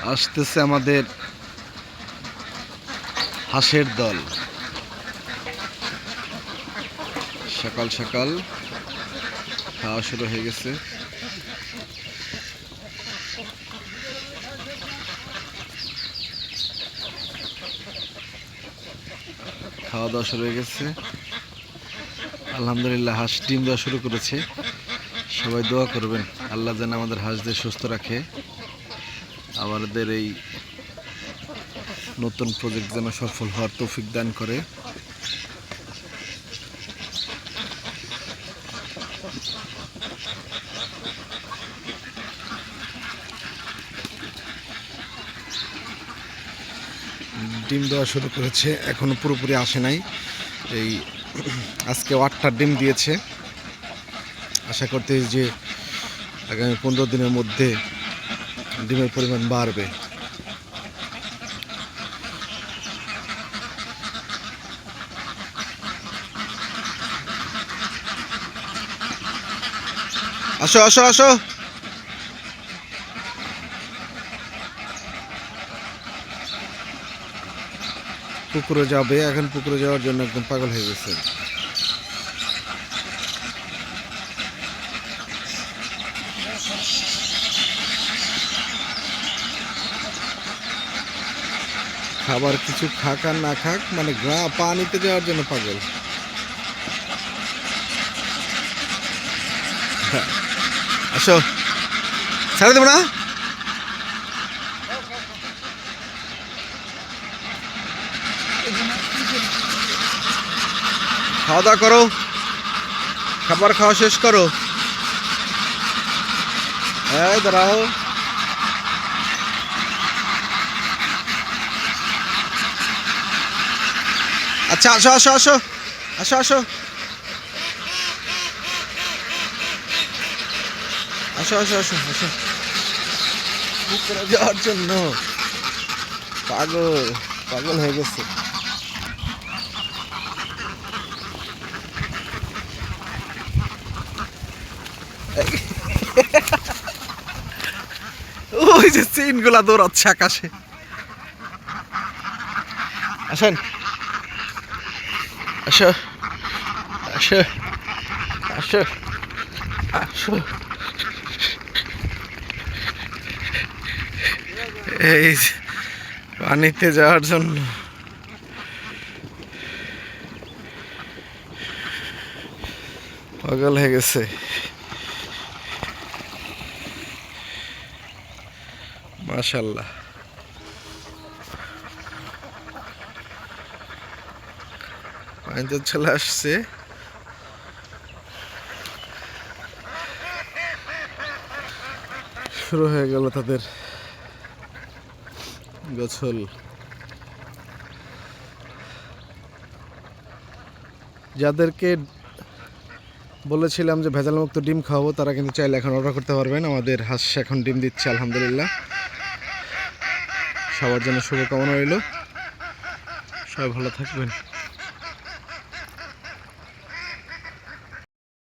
আসতেছে আমাদের হাঁসের দল। সকাল সকাল খাওয়া শুরু হয়ে গেছে। খাওয়া দাওয়া শুরু হয়ে গেছে। আলহামদুলিল্লাহ, হাঁস ডিম দেওয়া শুরু করেছে। সবাই দোয়া করবেন আল্লাহ যেন আমাদের হাঁসদের সুস্থ রাখে, আমাদের এই নতুন প্রজেক্ট যেন সফল হওয়ার তৌফিক দান করে। ডিম দেওয়া শুরু করেছে, এখনো পুরোপুরি আসে নাই। এই আজকে 8টা ডিম দিয়েছে। আশা করতে যে আগামী 15 দিনের মধ্যে ডিমের পরিমাণ বাড়বে। আসো আসো আসো। পুকুরে যাবে, এখন পুকুরে যাওয়ার জন্য একদম পাগল হয়ে গেছে। খাবার কিছু খাক আর না খাক, মানে পানিতে যাওয়ার জন্য পাগল। আসো, ছেড়ে দেবো না। খাওয়া দাওয়া করো, খাবার খাওয়া শেষ করো। এই দাঁড়াও। আচ্ছা আসো আসো আসো আসো আসো আসো আসো আসো আসো। পুকুরে যাওয়ার জন্য পাগল পাগল হয়ে গেছে। ওই যে চিনগুলা দৌড়াচ্ছে আকাশে। আসেন, আসো আসো আসো আসো। এই পানিতে যাওয়ার জন্য পাগল হয়ে গেছে। মাশাআল্লাহ, পানিতে চলে আসছে। শুরু হয়ে গেল তাদের গোসল। যাদেরকে বলেছিলাম যে ভেজাল মুক্ত ডিম খাওয়াবো, তারা কিন্তু চাইলে এখন অর্ডার করতে পারবেন। আমাদের হাঁস এখন ডিম দিচ্ছে আলহামদুলিল্লাহ। সবার জন্য শুভকামনা রইল, সবাই ভালো থাকবেন।